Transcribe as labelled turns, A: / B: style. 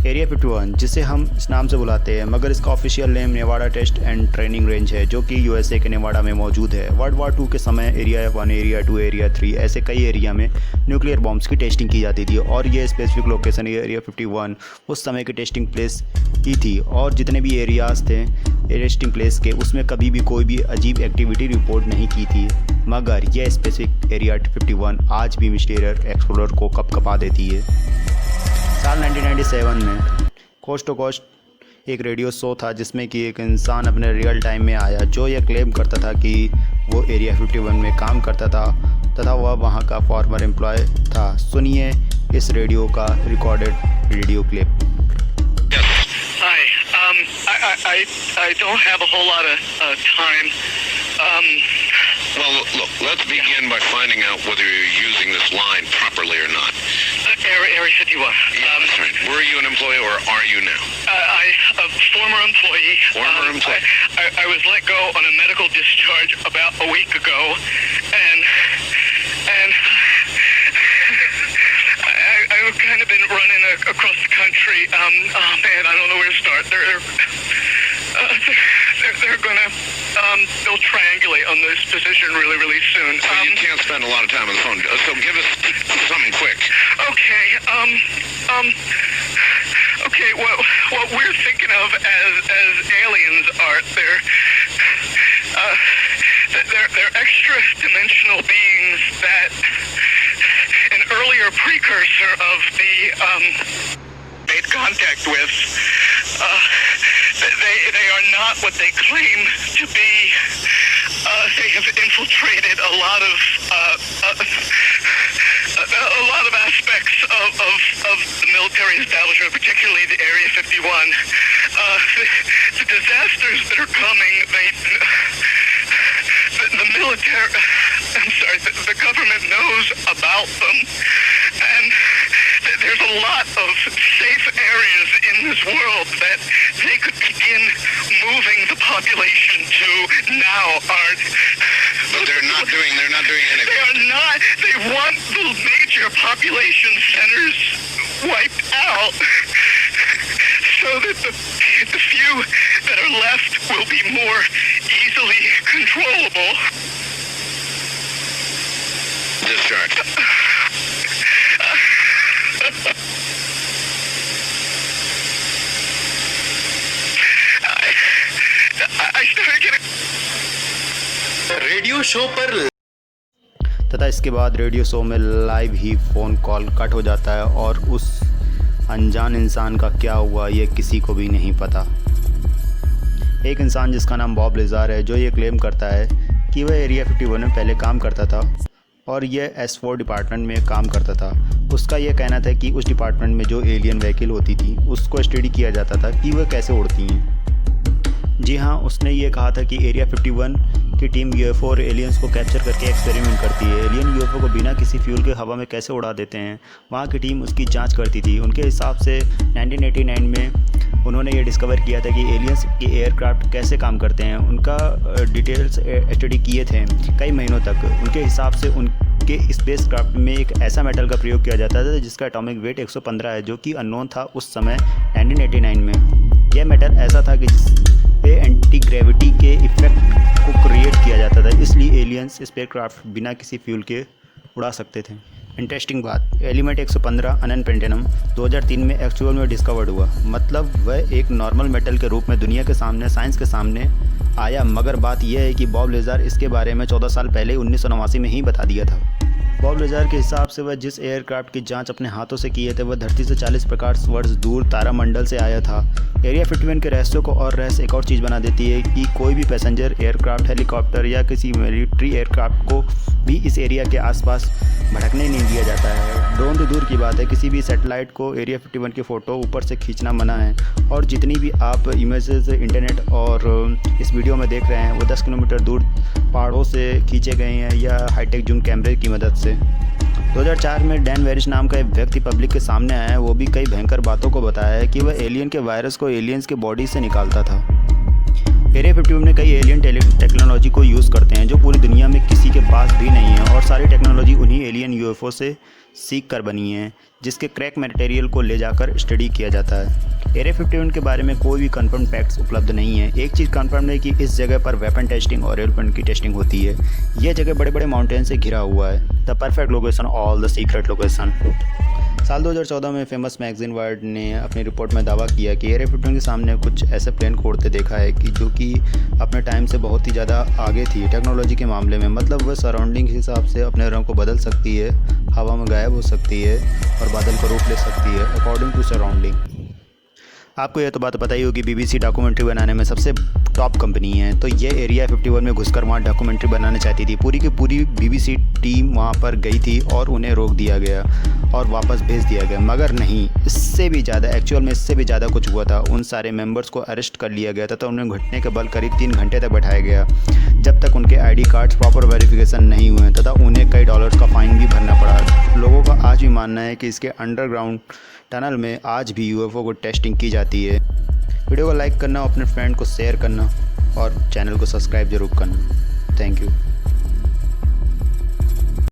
A: Area 51, जिसे हम इस नाम से बुलाते हैं मगर इसका official name Nevada test and training range है, जो कि यूएसए के नेवाडा में मौजूद है। वर्ल्ड वॉर 2 के समय एरिया 1, एरिया 2, एरिया 3 ऐसे कई एरिया में न्यूक्लियर बॉम्ब्स की टेस्टिंग की जाती थी और ये स्पेसिफिक लोकेशन एरिया 51 उस समय की टेस्टिंग प्लेस ही थी। और जितने भी एरियाज़ थे टेस्टिंग प्लेस के, उसमें कभी भी कोई भी अजीब एक्टिविटी रिपोर्ट नहीं की थी। मगर यह स्पेसिफिक एरिया 51 आज भी मिस्टीरियस एक्सप्लोरर को कपकपा देती है। साल 1997 में कोस्ट टू कोस्ट एक रेडियो शो था जिसमें कि एक इंसान अपने रियल टाइम में आया जो यह क्लेम करता था कि वो एरिया 51 में काम करता था तथा वह वहाँ का फॉर्मर एम्प्लॉय था। सुनिए इस रेडियो का recorded radio clip.
B: I don't have a whole lot of time.
C: Well, look, let's begin by finding out whether you're using this line properly or not.
B: Area 51.
C: Yeah, that's right. Were you an employee or are you now?
B: A former employee.
C: Former employee.
B: I was let go on a medical discharge about a week ago, and I've kind of been running across the country. Oh man, I don't know where to start. They're gonna they'll triangulate on this position really soon.
C: So you can't spend a lot of time on the phone. So give us something quick.
B: Okay. Okay. What we're thinking of as aliens are they're extra dimensional beings that an earlier precursor of the made contact with. They are not what they claim to be. They have infiltrated a lot of aspects of the military establishment, particularly the Area 51. The disasters that are coming, the military, I'm sorry, the government knows about them, and there's a lot of safe areas in this world that they could begin moving the population to now are.
C: But they're not doing anything.
B: They are not. They want the major population centers wiped out so that the few that are left will be more easily controllable.
C: Discharge.
B: I started getting
D: radio show पर
A: तथा इसके बाद radio show में live ही phone call cut हो जाता है और उस अनजान इंसान का क्या हुआ ये किसी को भी नहीं पता। एक इंसान जिसका नाम बॉब लेज़ार है जो ये क्लेम करता है कि वह एरिया 51 में पहले काम करता था और यह S4 डिपार्टमेंट में काम करता था। उसका यह कहना था कि उस डिपार्टमेंट में जो एलियन व्हीकल होती थी उसको स्टडी किया जाता था कि वह कैसे उड़ती हैं। जी हाँ, उसने ये कहा था कि एरिया 51 की टीम यूएफओ और एलियंस को कैप्चर करके एक्सपेरिमेंट करती है। एलियन यूएफओ को बिना किसी फ्यूल के हवा में कैसे उड़ा देते हैं, वहाँ की टीम उसकी जांच करती थी। उनके हिसाब से 1989 में उन्होंने ये डिस्कवर किया था कि एलियंस के एयरक्राफ्ट कैसे काम करते हैं। उनका डिटेल्स स्टडी किए थे कई महीनों तक। उनके हिसाब से उनके स्पेस क्राफ्ट में एक ऐसा मेटल का प्रयोग किया जाता था जिसका एटॉमिक वेट 115 है, जो कि अननोन था उस समय 1989 में। यह मेटल ऐसा था कि एंटी ग्रेविटी के इफेक्ट को क्रिएट किया जाता था, इसलिए एलियंस स्पेसक्राफ्ट बिना किसी फ्यूल के उड़ा सकते थे। इंटरेस्टिंग बात, एलिमेंट 115 अनन पेंटेनम 2003 में एक्चुअल में डिस्कवर्ड हुआ। मतलब वह एक नॉर्मल मेटल के रूप में दुनिया के सामने, साइंस के सामने आया। मगर बात यह है कि बॉब लेज़ार इसके बारे में 14 साल पहले 1989 में ही बता दिया था। बॉब लेज़ार के हिसाब से वह जिस एयरक्राफ्ट की जांच अपने हाथों से किए थे वह धरती से 40 प्रकाश वर्ष दूर तारामंडल से आया था। एरिया 51 के रहस्यों को और रहस्य एक और चीज़ बना देती है कि कोई भी पैसेंजर एयरक्राफ्ट, हेलीकॉप्टर या किसी मिलिट्री एयरक्राफ्ट को भी इस एरिया के आसपास भटकने नहीं दिया जाता है। ड्रोन तो दूर की बात है, किसी भी सैटेलाइट को एरिया 51 की फ़ोटो ऊपर से खींचना मना है। और जितनी भी आप इमेजेस इंटरनेट और इस वीडियो में देख रहे हैं वो 10 किलोमीटर दूर पहाड़ों से खींचे गए हैं या हाईटेक जूम कैमरे की मदद से। 2004 में डैन वेरिश नाम का एक व्यक्ति पब्लिक के सामने आया है। वो भी कई भयंकर बातों को बताया है कि वह एलियन के वायरस को एलियंस के बॉडी से निकालता था। एरिया 51 में कई एलियन टेक्नोलॉजी को यूज़ करते हैं जो पूरी दुनिया में किसी के पास भी नहीं है, और सारी टेक्नोलॉजी उन्हीं एलियन यूएफओ से सीख कर बनी है, जिसके क्रैक मटेरियल को ले जाकर स्टडी किया जाता है। एरिया 51 के बारे में कोई भी कंफर्म फैक्ट्स उपलब्ध नहीं है। एक चीज़ कंफर्म है कि इस जगह पर वेपन टेस्टिंग और एयरप्लेन की टेस्टिंग होती है। यह जगह बड़े बड़े माउंटेन से घिरा हुआ है। The perfect location, all the secret location. साल 2014 में फेमस मैगजीन वर्ल्ड ने अपनी रिपोर्ट में दावा किया कि एरिया 51 के सामने कुछ ऐसे प्लेन को उड़ते देखा है कि जो कि अपने टाइम से बहुत ही ज़्यादा आगे थी टेक्नोलॉजी के मामले में। मतलब वह सराउंडिंग के हिसाब से अपने रंग को बदल सकती है, हवा में गायब हो सकती है और बादल का रूप ले सकती है अकॉर्डिंग टू सराउंडिंग। आपको यह तो बात पता ही होगी, BBC डॉक्यूमेंट्री बनाने में सबसे टॉप कंपनी है, तो ये एरिया 51 में घुसकर वहाँ डॉक्यूमेंट्री बनाना चाहती थी। पूरी की पूरी BBC टीम वहाँ पर गई थी और उन्हें रोक दिया गया और वापस भेज दिया गया। मगर नहीं, इससे भी ज़्यादा, एक्चुअल में इससे भी ज़्यादा कुछ हुआ था। उन सारे मेंबर्स को अरेस्ट कर लिया गया तथा उन्हें घुटने के बल करीब 3 घंटे तक बैठाया गया, जब तक उनके ID कार्ड्स प्रॉपर वेरिफिकेशन नहीं हुए तथा उन्हें कई डॉलर्स का फ़ाइन भी भरना पड़ा। लोगों का आज भी मानना है कि इसके अंडरग्राउंड टनल में आज भी UFO को टेस्टिंग की जाती है। वीडियो को लाइक करना, अपने फ्रेंड को शेयर करना और चैनल को सब्सक्राइब जरूर करना। Thank you.